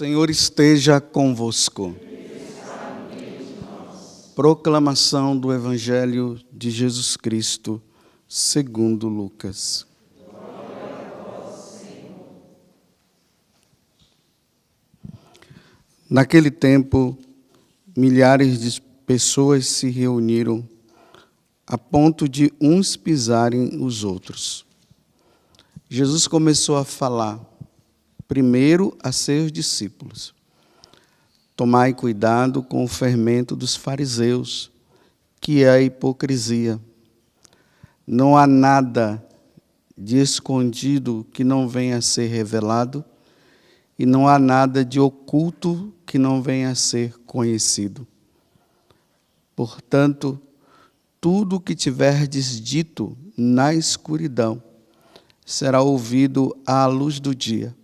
Senhor esteja convosco. Proclamação do Evangelho de Jesus Cristo, segundo Lucas. Naquele tempo, milhares de pessoas se reuniram a ponto de uns pisarem os outros. Jesus começou a falar primeiro a seus discípulos: tomai cuidado com o fermento dos fariseus, que é a hipocrisia. Não há nada de escondido que não venha a ser revelado, e não há nada de oculto que não venha a ser conhecido. Portanto, tudo o que tiverdes dito na escuridão será ouvido à luz do dia,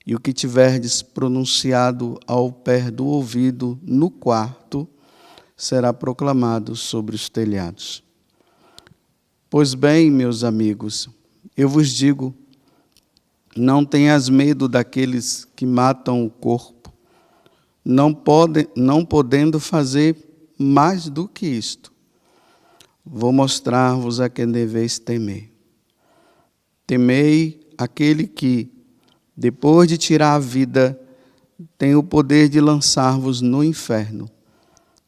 e o que tiverdes pronunciado ao pé do ouvido no quarto será proclamado sobre os telhados. Pois bem, meus amigos, eu vos digo, não tenhas medo daqueles que matam o corpo, não podendo fazer mais do que isto. Vou mostrar-vos a quem deveis temer. Temei aquele que, depois de tirar a vida, tem o poder de lançar-vos no inferno.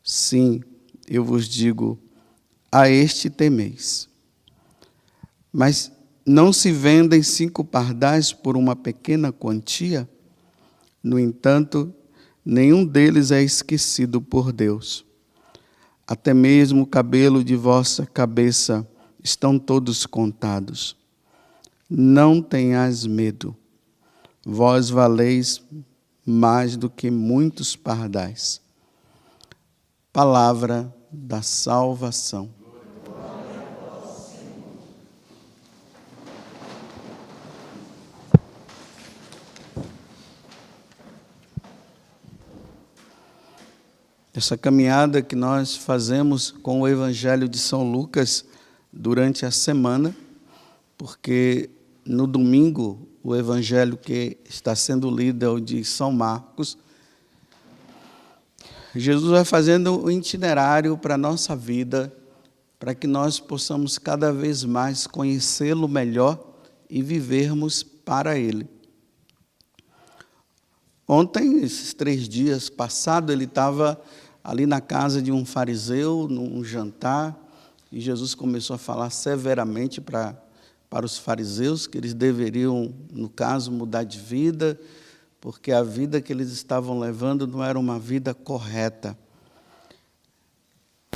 Sim, eu vos digo, a este temeis. Mas não se vendem 5 pardais por uma pequena quantia? No entanto, nenhum deles é esquecido por Deus. Até mesmo o cabelo de vossa cabeça estão todos contados. Não tenhais medo. Vós valeis mais do que muitos pardais. Palavra da salvação. Essa caminhada que nós fazemos com o Evangelho de São Lucas durante a semana, porque no domingo o Evangelho que está sendo lido é o de São Marcos. Jesus vai fazendo o itinerário para a nossa vida, para que nós possamos cada vez mais conhecê-lo melhor e vivermos para Ele. Ontem, esses 3 dias passados, ele estava ali na casa de um fariseu, num jantar, e Jesus começou a falar severamente para os fariseus que eles deveriam, no caso, mudar de vida, porque a vida que eles estavam levando não era uma vida correta.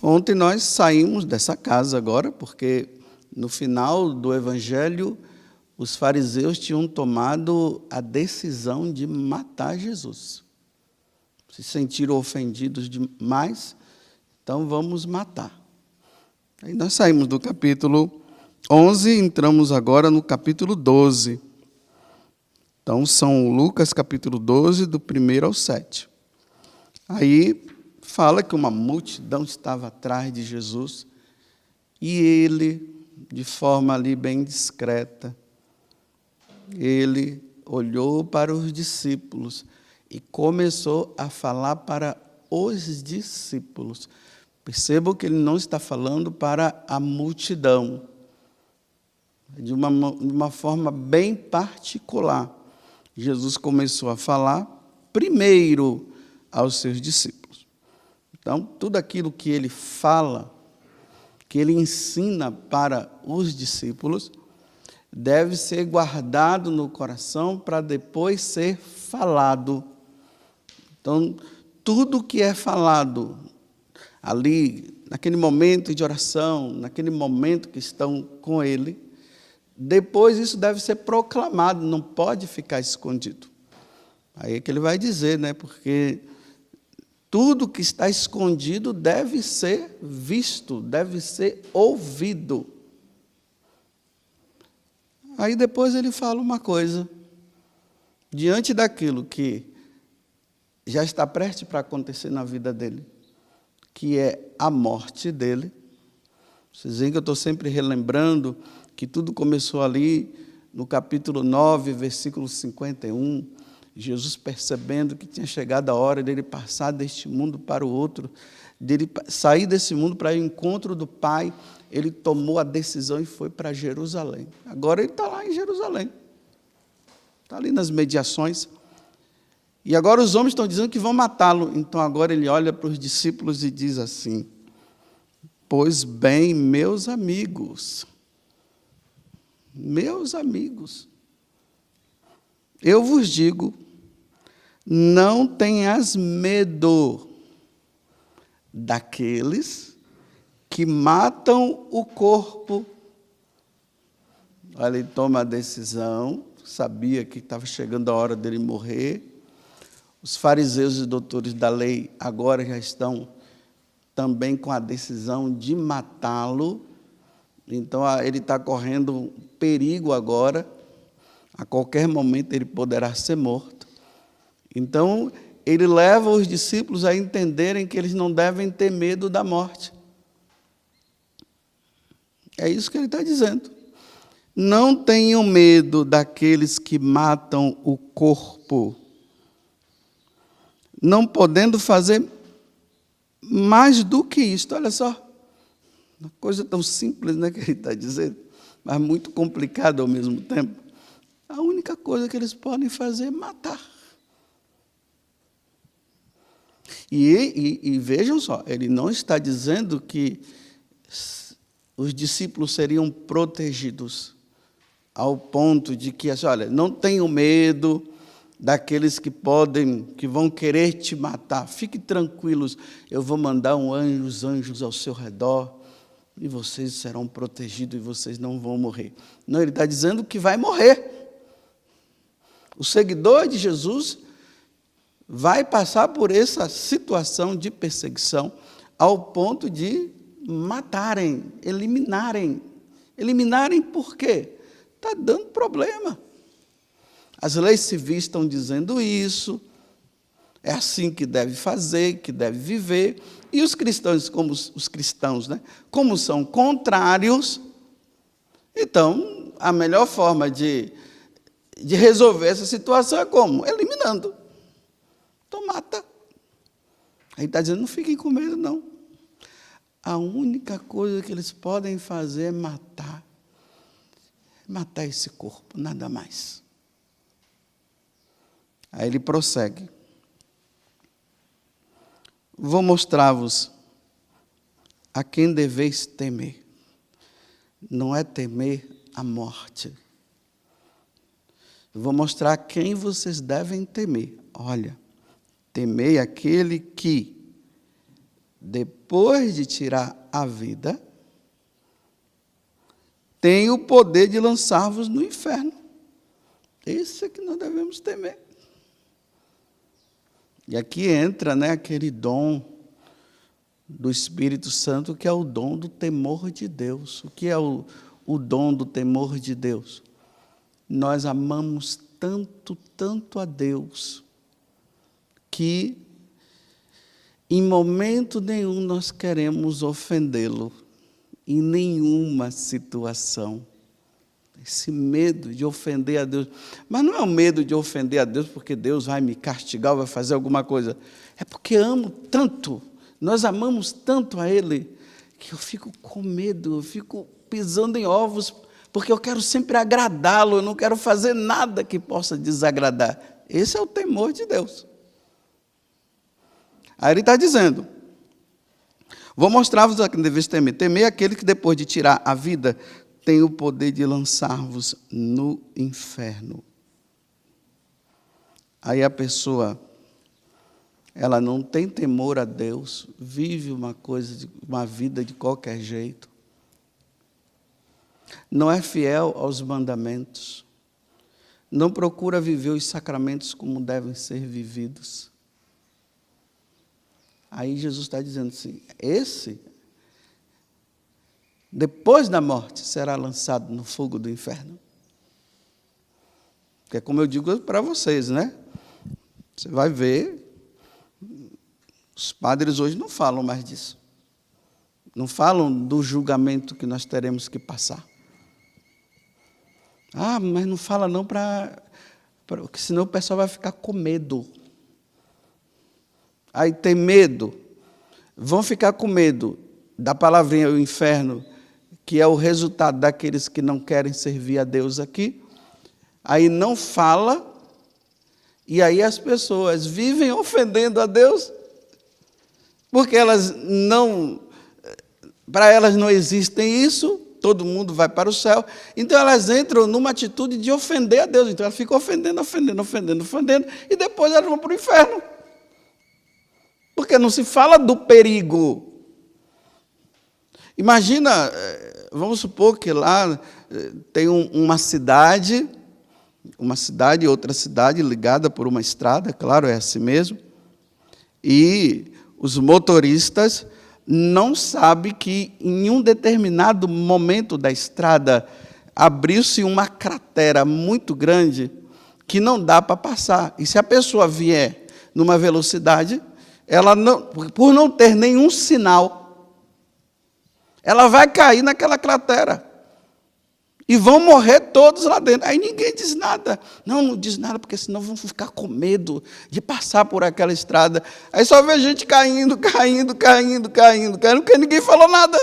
Ontem nós saímos dessa casa agora, porque no final do Evangelho, os fariseus tinham tomado a decisão de matar Jesus. Se sentiram ofendidos demais, então vamos matar. Aí nós saímos do capítulo 11 e entramos agora no capítulo 12. Então, São Lucas, capítulo 12, do 1 ao 7. Aí fala que uma multidão estava atrás de Jesus e ele, de forma ali bem discreta, ele olhou para os discípulos e começou a falar para os discípulos. Percebam que ele não está falando para a multidão, de uma forma bem particular. Jesus começou a falar primeiro aos seus discípulos. Então, tudo aquilo que ele fala, que ele ensina para os discípulos, deve ser guardado no coração para depois ser falado. Então, tudo que é falado ali, naquele momento de oração, naquele momento que estão com ele, depois isso deve ser proclamado, não pode ficar escondido. Aí é que ele vai dizer, né? Porque tudo que está escondido deve ser visto, deve ser ouvido. Aí depois ele fala uma coisa, diante daquilo que já está prestes para acontecer na vida dele, que é a morte dele. Vocês veem que eu estou sempre relembrando que tudo começou ali no capítulo 9, versículo 51. Jesus, percebendo que tinha chegado a hora dele passar deste mundo para o outro, dele sair desse mundo para ir ao encontro do Pai, ele tomou a decisão e foi para Jerusalém. Agora ele está lá em Jerusalém, está ali nas mediações. E agora os homens estão dizendo que vão matá-lo. Então agora ele olha para os discípulos e diz assim: pois bem, meus amigos, eu vos digo, não tenhas medo daqueles que matam o corpo. Olha, ele toma a decisão, sabia que estava chegando a hora dele morrer. Os fariseus e doutores da lei agora já estão também com a decisão de matá-lo. Então, ele está correndo perigo agora. A qualquer momento ele poderá ser morto. Então, ele leva os discípulos a entenderem que eles não devem ter medo da morte. É isso que ele está dizendo. Não tenham medo daqueles que matam o corpo, não podendo fazer mais do que isto. Olha só, uma coisa tão simples, né, que ele está dizendo, mas muito complicada ao mesmo tempo. A única coisa que eles podem fazer é matar. E vejam só, ele não está dizendo que os discípulos seriam protegidos ao ponto de que, assim, olha, não tenham medo daqueles que vão querer te matar. Fiquem tranquilos, eu vou mandar os anjos ao seu redor e vocês serão protegidos e vocês não vão morrer. Não, ele está dizendo que vai morrer. O seguidor de Jesus vai passar por essa situação de perseguição ao ponto de matarem, eliminarem. Eliminarem por quê? Está dando problema. As leis civis estão dizendo isso, é assim que deve fazer, que deve viver. E os cristãos, né, como são contrários, então a melhor forma de resolver essa situação é como? Eliminando. Então mata. Aí está dizendo, não fiquem com medo, não. A única coisa que eles podem fazer é matar. Matar esse corpo, nada mais. Aí ele prossegue. Vou mostrar-vos a quem deveis temer. Não é temer a morte. Vou mostrar a quem vocês devem temer. Olha, temei aquele que, depois de tirar a vida, tem o poder de lançar-vos no inferno. Esse é que nós devemos temer. E aqui entra, né, aquele dom do Espírito Santo, que é o dom do temor de Deus. O que é o dom do temor de Deus? Nós amamos tanto, tanto a Deus, que em momento nenhum nós queremos ofendê-lo, em nenhuma situação. Esse medo de ofender a Deus. Mas não é o medo de ofender a Deus porque Deus vai me castigar ou vai fazer alguma coisa. É porque amo tanto, nós amamos tanto a Ele, que eu fico com medo, eu fico pisando em ovos, porque eu quero sempre agradá-lo, eu não quero fazer nada que possa desagradar. Esse é o temor de Deus. Aí ele está dizendo, vou mostrar-vos a quem deveis temer. Temer aquele que depois de tirar a vida, tem o poder de lançar-vos no inferno. Aí a pessoa, ela não tem temor a Deus, vive uma vida de qualquer jeito, não é fiel aos mandamentos, não procura viver os sacramentos como devem ser vividos. Aí Jesus está dizendo assim, esse, depois da morte, será lançado no fogo do inferno. Porque, como eu digo para vocês, né? Você vai ver, os padres hoje não falam mais disso. Não falam do julgamento que nós teremos que passar. Ah, mas não fala não para porque senão o pessoal vai ficar com medo. Aí tem medo, vão ficar com medo da palavrinha o inferno, que é o resultado daqueles que não querem servir a Deus aqui. Aí não fala, e aí as pessoas vivem ofendendo a Deus, porque para elas não existem isso, todo mundo vai para o céu, então elas entram numa atitude de ofender a Deus, então elas ficam ofendendo, e depois elas vão para o inferno. Porque não se fala do perigo. Imagina, vamos supor que lá tem uma cidade, outra cidade ligada por uma estrada, claro, é assim mesmo, e os motoristas não sabem que em um determinado momento da estrada abriu-se uma cratera muito grande que não dá para passar. E se a pessoa vier numa velocidade, ela não, por não ter nenhum sinal, ela vai cair naquela cratera. E vão morrer todos lá dentro. Aí ninguém diz nada. Não diz nada, porque senão vão ficar com medo de passar por aquela estrada. Aí só vê gente caindo, porque ninguém falou nada.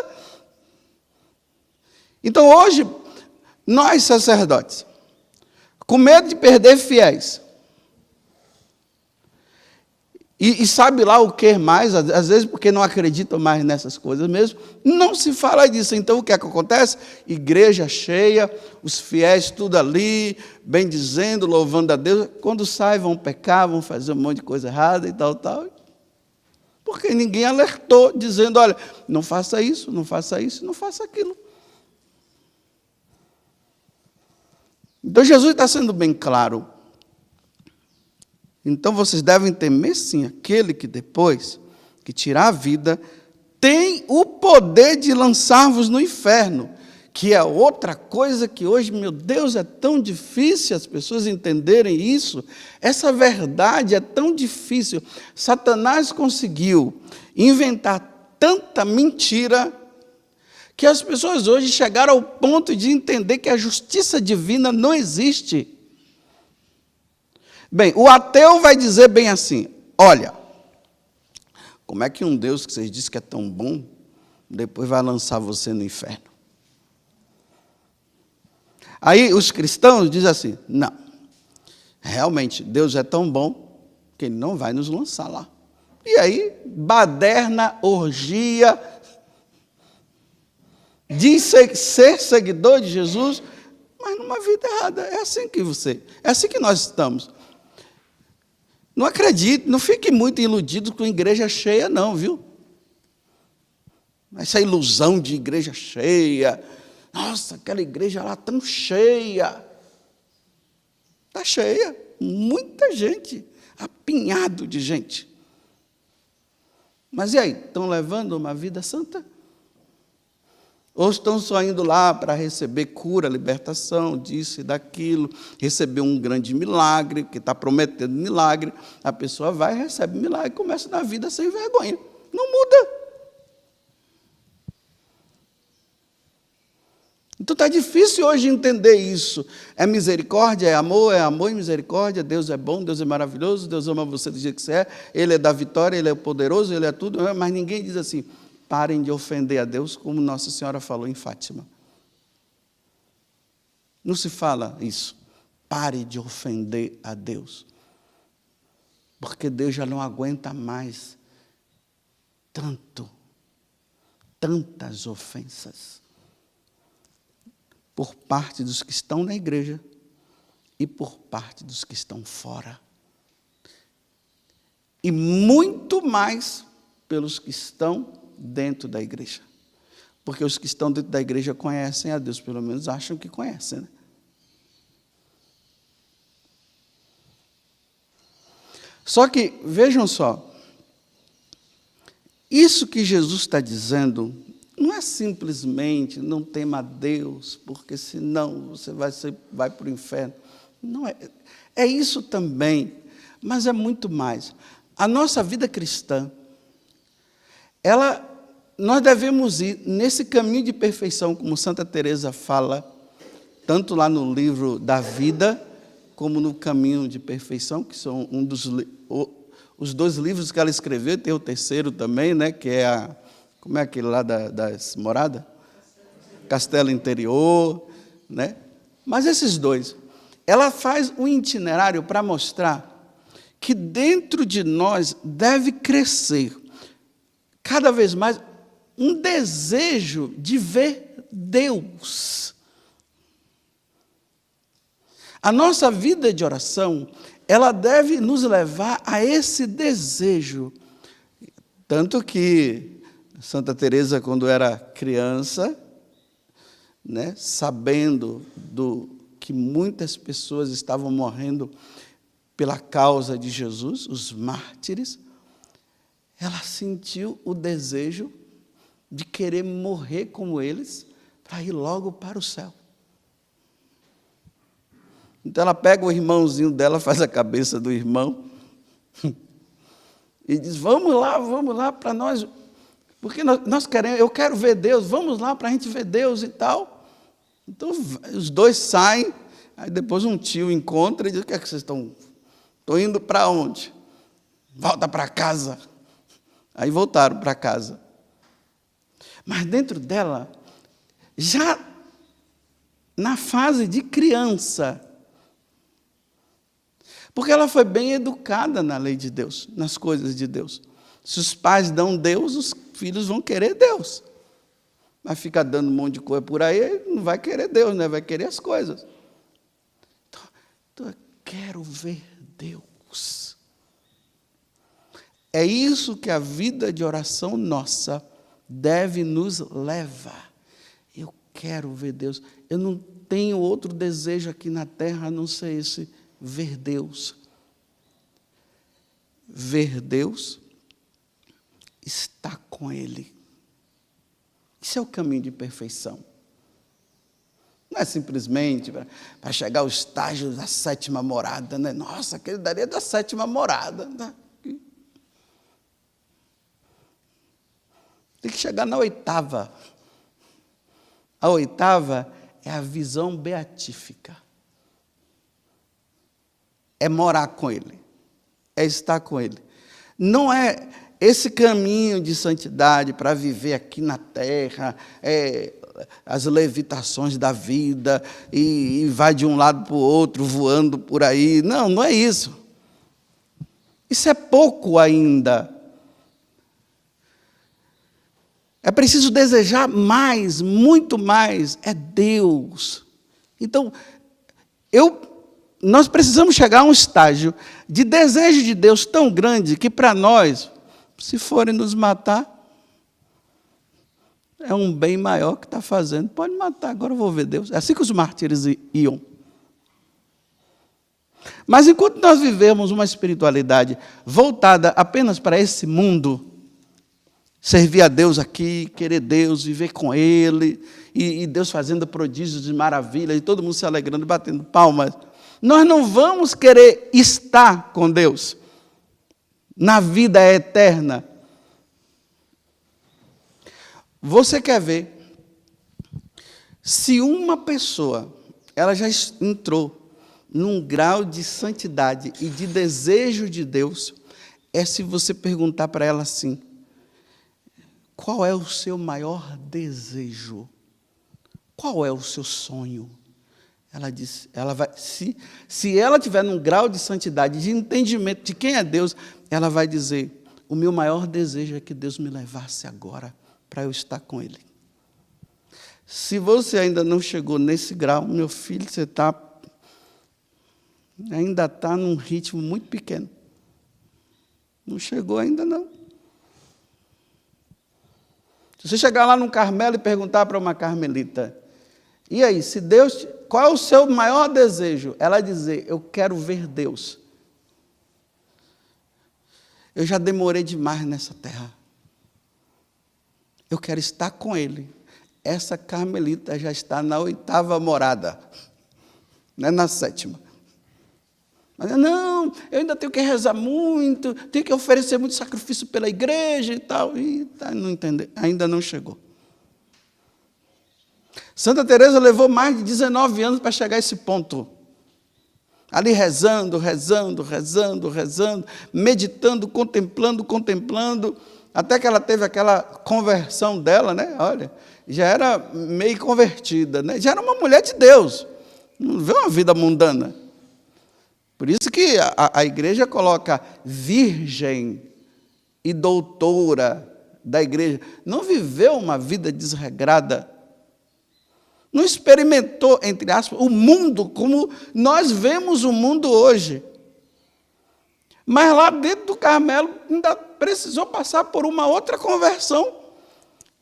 Então hoje, nós sacerdotes, com medo de perder fiéis, e sabe lá o que mais, às vezes porque não acreditam mais nessas coisas mesmo, não se fala disso. Então o que é que acontece? Igreja cheia, os fiéis tudo ali, bem dizendo, louvando a Deus. Quando saem, vão pecar, vão fazer um monte de coisa errada e tal. Porque ninguém alertou, dizendo, olha, não faça isso, não faça aquilo. Então Jesus está sendo bem claro. Então, vocês devem temer, sim, aquele que depois que tirar a vida, tem o poder de lançar-vos no inferno, que é outra coisa que hoje, meu Deus, é tão difícil as pessoas entenderem isso. Essa verdade é tão difícil. Satanás conseguiu inventar tanta mentira que as pessoas hoje chegaram ao ponto de entender que a justiça divina não existe. Bem, o ateu vai dizer bem assim, olha, como é que um Deus que vocês dizem que é tão bom, depois vai lançar você no inferno? Aí os cristãos dizem assim, não, realmente Deus é tão bom que Ele não vai nos lançar lá. E aí, baderna, orgia, diz ser seguidor de Jesus, mas numa vida errada. É assim que nós estamos. Não acredite, não fique muito iludido com igreja cheia, não, viu? Essa ilusão de igreja cheia. Nossa, aquela igreja lá tão cheia. Está cheia, muita gente, apinhado de gente. Mas e aí, estão levando uma vida santa? Ou estão só indo lá para receber cura, libertação, disso e daquilo, receber um grande milagre, que está prometendo milagre, a pessoa vai, recebe milagre e começa na vida sem vergonha. Não muda. Então está difícil hoje entender isso. É misericórdia, é amor e misericórdia, Deus é bom, Deus é maravilhoso, Deus ama você do jeito que você é, Ele é da vitória, Ele é poderoso, Ele é tudo, mas ninguém diz assim, parem de ofender a Deus, como Nossa Senhora falou em Fátima. Não se fala isso. Pare de ofender a Deus. Porque Deus já não aguenta mais tantas ofensas. Por parte dos que estão na igreja e por parte dos que estão fora. E muito mais pelos que estão dentro da igreja. Porque os que estão dentro da igreja conhecem a Deus, pelo menos acham que conhecem, né? Só que, vejam só, isso que Jesus está dizendo não é simplesmente não tema a Deus, porque senão você vai para o inferno. Não é. É isso também, mas é muito mais. A nossa vida cristã, nós devemos ir nesse caminho de perfeição, como Santa Teresa fala, tanto lá no livro da vida, como no Caminho de Perfeição, que são os 2 livros que ela escreveu, tem o terceiro também, né, que é como é aquele lá das moradas? Castelo Interior, né? Mas esses 2, ela faz um itinerário para mostrar que dentro de nós deve crescer cada vez mais um desejo de ver Deus. A nossa vida de oração, ela deve nos levar a esse desejo. Tanto que Santa Teresa, quando era criança, né, sabendo que muitas pessoas estavam morrendo pela causa de Jesus, os mártires, ela sentiu o desejo de querer morrer como eles, para ir logo para o céu. Então ela pega o irmãozinho dela, faz a cabeça do irmão, e diz, vamos lá para nós, porque nós queremos, eu quero ver Deus, vamos lá para a gente ver Deus e tal. Então os 2 saem, aí depois um tio encontra e diz, o que é que vocês estão indo para onde? Volta para casa. Aí voltaram para casa. Mas dentro dela, já na fase de criança, porque ela foi bem educada na lei de Deus, nas coisas de Deus. Se os pais dão Deus, os filhos vão querer Deus. Mas ficar dando um monte de coisa por aí, não vai querer Deus, né? Vai querer as coisas. Então eu quero ver Deus. É isso que a vida de oração nossa deve nos levar. Eu quero ver Deus. Eu não tenho outro desejo aqui na terra a não ser esse, ver Deus. Ver Deus, estar com Ele. Isso é o caminho de perfeição. Não é simplesmente para chegar ao estágio da 7ª morada, né? Nossa, aquele daria da 7ª morada. Né? Tem que chegar na 8ª. A 8ª é a visão beatífica. É morar com Ele. É estar com Ele. Não é esse caminho de santidade para viver aqui na terra, as levitações da vida, e vai de um lado para o outro, voando por aí. Não, não é isso. Isso é pouco ainda. É preciso desejar mais, muito mais, é Deus. Então, nós precisamos chegar a um estágio de desejo de Deus tão grande que para nós, se forem nos matar, é um bem maior que está fazendo. Pode matar, agora eu vou ver Deus. É assim que os mártires iam. Mas enquanto nós vivemos uma espiritualidade voltada apenas para esse mundo, servir a Deus aqui, querer Deus, viver com Ele, e Deus fazendo prodígios de maravilha, e todo mundo se alegrando, batendo palmas, nós não vamos querer estar com Deus na vida eterna. Você quer ver, se uma pessoa, ela já entrou num grau de santidade e de desejo de Deus, é se você perguntar para ela assim, qual é o seu maior desejo? Qual é o seu sonho? Ela diz, se ela tiver num grau de santidade, de entendimento de quem é Deus, ela vai dizer, o meu maior desejo é que Deus me levasse agora para eu estar com Ele. Se você ainda não chegou nesse grau, meu filho, você ainda está num ritmo muito pequeno. Não chegou ainda não. Se você chegar lá no Carmelo e perguntar para uma carmelita, e aí, se Deus, qual é o seu maior desejo? Ela dizer, eu quero ver Deus. Eu já demorei demais nessa terra. Eu quero estar com Ele. Essa carmelita já está na 8ª morada, não é na 7ª. Mas não, eu ainda tenho que rezar muito, tenho que oferecer muito sacrifício pela igreja e tal. E não entender, ainda não chegou. Santa Teresa levou mais de 19 anos para chegar a esse ponto. Ali rezando, meditando, contemplando, até que ela teve aquela conversão dela, né? Olha, já era meio convertida, né? Já era uma mulher de Deus, não viveu uma vida mundana. Por isso que a igreja coloca virgem e doutora da igreja. Não viveu uma vida desregrada, não experimentou, entre aspas, o mundo como nós vemos o mundo hoje. Mas lá dentro do Carmelo ainda precisou passar por uma outra conversão.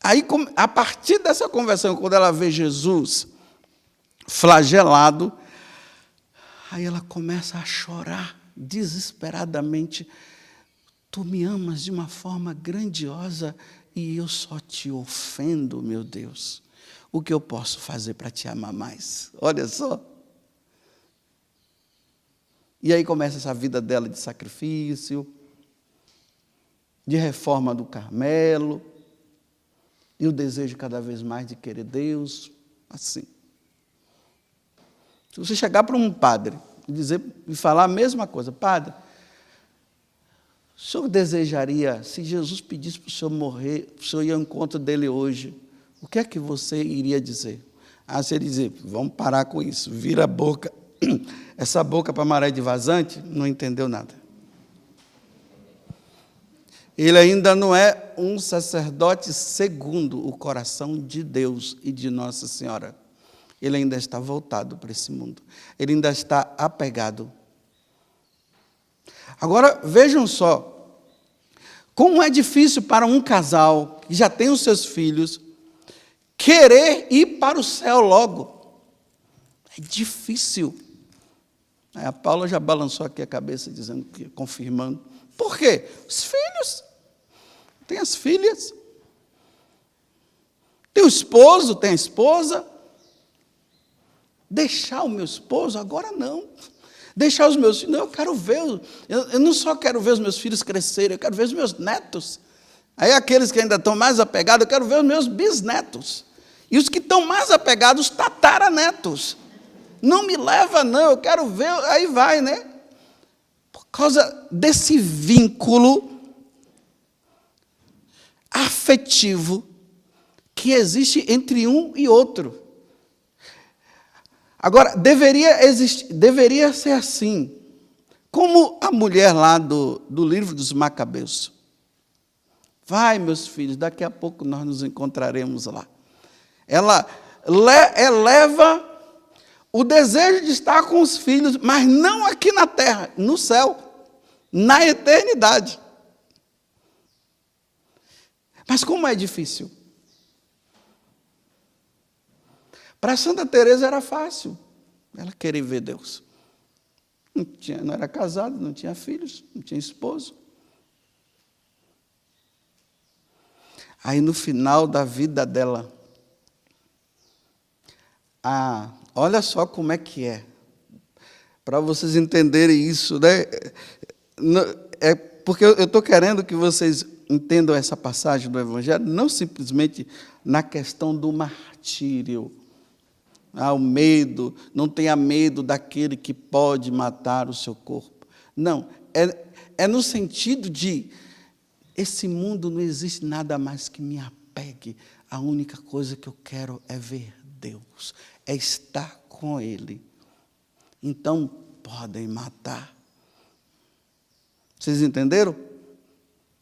Aí, a partir dessa conversão, quando ela vê Jesus flagelado, aí ela começa a chorar desesperadamente. Tu me amas de uma forma grandiosa e eu só te ofendo, meu Deus. O que eu posso fazer para te amar mais? Olha só. E aí começa essa vida dela de sacrifício, de reforma do Carmelo, e o desejo cada vez mais de querer Deus, assim. Se você chegar para um padre e falar a mesma coisa, padre, o senhor desejaria, se Jesus pedisse para o senhor morrer, o senhor ir ao encontro dele hoje, o que é que você iria dizer? Ah, você iria dizer, vamos parar com isso, vira a boca, essa boca para maré de vazante, não entendeu nada. Ele ainda não é um sacerdote segundo o coração de Deus e de Nossa Senhora. Ele ainda está voltado para esse mundo. Ele ainda está apegado. Agora, vejam só, como é difícil para um casal que já tem os seus filhos querer ir para o céu logo. É difícil. Aí a Paula já balançou aqui a cabeça, dizendo que, confirmando. Por quê? Os filhos. Tem as filhas. Tem o esposo, tem a esposa. Deixar o meu esposo? Agora não. Deixar os meus filhos? Não, eu quero ver. Eu não só quero ver os meus filhos crescerem, eu quero ver os meus netos. Aí aqueles que ainda estão mais apegados, eu quero ver os meus bisnetos. E os que estão mais apegados, os tataranetos. Não me leva, não, eu quero ver, aí vai, né? Por causa desse vínculo afetivo que existe entre um e outro. Agora, deveria ser assim, como a mulher lá do livro dos Macabeus. Vai, meus filhos, daqui a pouco nós nos encontraremos lá. Ela eleva o desejo de estar com os filhos, mas não aqui na terra, no céu, na eternidade. Mas como é difícil? Para Santa Teresa era fácil, ela queria ver Deus. Não era casada, não tinha filhos, não tinha esposo. Aí no final da vida dela, olha só como é que é, para vocês entenderem isso, né? É porque eu estou querendo que vocês entendam essa passagem do Evangelho, não simplesmente na questão do martírio. O medo, não tenha medo daquele que pode matar o seu corpo. Não, é no sentido de, esse mundo não existe nada mais que me apegue, a única coisa que eu quero é ver Deus, é estar com Ele. Então, podem matar. Vocês entenderam?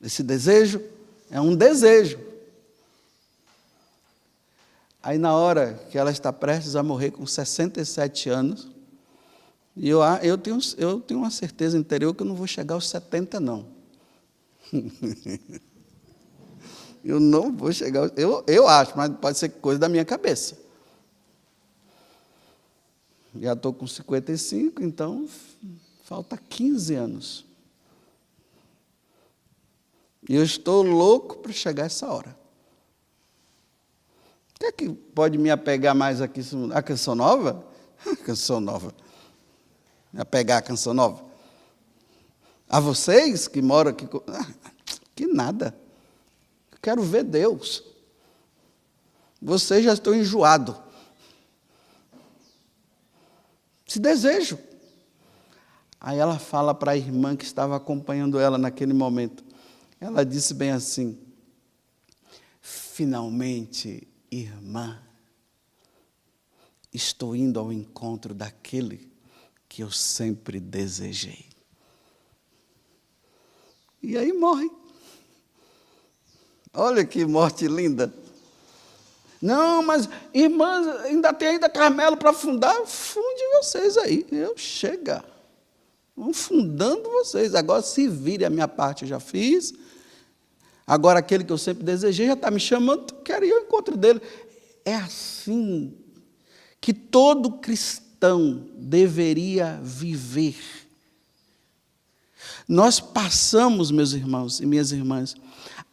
Esse desejo é um desejo. Aí, na hora que ela está prestes a morrer com 67 anos, e eu tenho uma certeza interior que eu não vou chegar aos 70, não. Eu não vou chegar, eu acho, mas pode ser coisa da minha cabeça. Já estou com 55, então falta 15 anos. E eu estou louco para chegar a essa hora. O que é que pode me apegar mais aqui? A Canção Nova? A Canção Nova. Me apegar a Canção Nova? A vocês que moram aqui? Que nada. Eu quero ver Deus. Vocês já estão enjoados. Esse desejo. Aí ela fala para a irmã que estava acompanhando ela naquele momento. Ela disse bem assim: finalmente, irmã, estou indo ao encontro daquele que eu sempre desejei. E aí morre. Olha que morte linda. Não, mas irmãs, ainda tem ainda Carmelo para fundar. Funde vocês aí. Eu chega. Vão fundando vocês. Agora se vire, a minha parte eu já fiz. Agora aquele que eu sempre desejei já está me chamando, quero ir ao encontro dele. É assim que todo cristão deveria viver. Nós passamos, meus irmãos e minhas irmãs,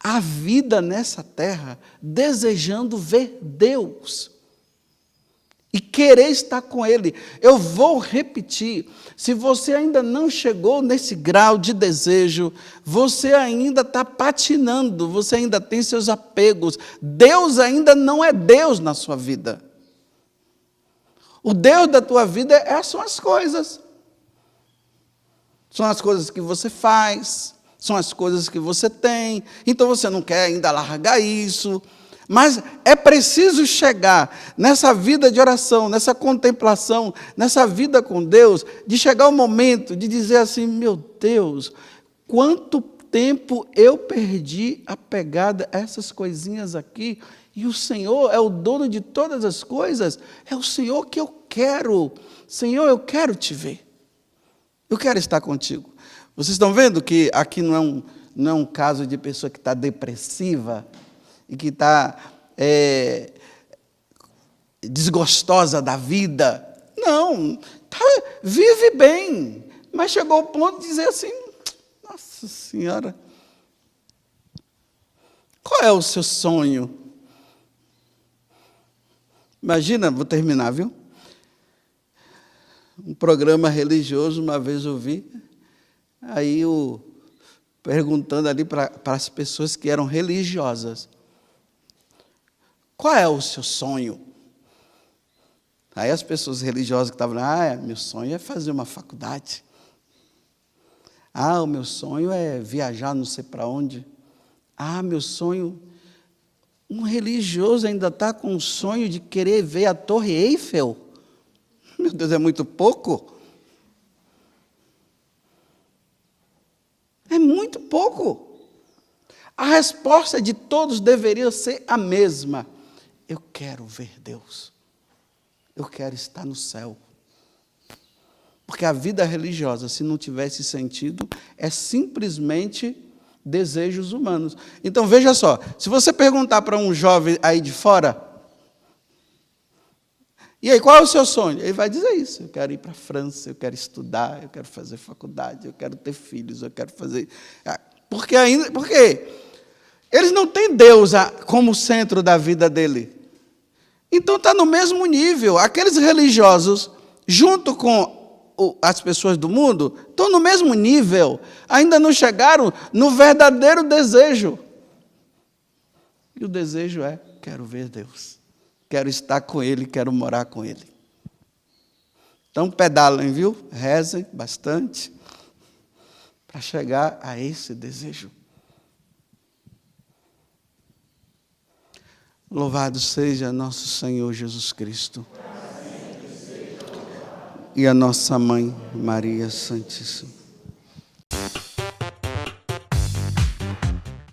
a vida nessa terra desejando ver Deus e querer estar com Ele. Eu vou repetir, se você ainda não chegou nesse grau de desejo, você ainda está patinando, você ainda tem seus apegos, Deus ainda não é Deus na sua vida. O Deus da tua vida são as coisas. São as coisas que você faz, são as coisas que você tem, então você não quer ainda largar isso, mas é preciso chegar nessa vida de oração, nessa contemplação, nessa vida com Deus, de chegar o momento de dizer assim: meu Deus, quanto tempo eu perdi apegada a essas coisinhas aqui, e o Senhor é o dono de todas as coisas, é o Senhor que eu quero. Senhor, eu quero te ver. Eu quero estar contigo. Vocês estão vendo que aqui não é um caso de pessoa que está depressiva e que está desgostosa da vida. Não, vive bem. Mas chegou ao ponto de dizer assim: nossa Senhora, qual é o seu sonho? Imagina, vou terminar, viu? Um programa religioso, uma vez eu vi, aí perguntando ali para as pessoas que eram religiosas: qual é o seu sonho? Aí as pessoas religiosas que estavam lá: meu sonho é fazer uma faculdade. O meu sonho é viajar não sei para onde. Meu sonho... Um religioso ainda está com o sonho de querer ver a Torre Eiffel? Meu Deus, é muito pouco. É muito pouco. A resposta de todos deveria ser a mesma: eu quero ver Deus. Eu quero estar no céu. Porque a vida religiosa, se não tivesse sentido, é simplesmente desejos humanos. Então, veja só, se você perguntar para um jovem aí de fora: e aí, qual é o seu sonho? Ele vai dizer isso: eu quero ir para a França, eu quero estudar, eu quero fazer faculdade, eu quero ter filhos, eu quero fazer... Porque eles não têm Deus como centro da vida dele. Então está no mesmo nível. Aqueles religiosos, junto com as pessoas do mundo, estão no mesmo nível. Ainda não chegaram no verdadeiro desejo. E o desejo é: quero ver Deus. Quero estar com Ele, quero morar com Ele. Então pedalem, viu? Rezem bastante para chegar a esse desejo. Louvado seja nosso Senhor Jesus Cristo e a nossa Mãe Maria Santíssima.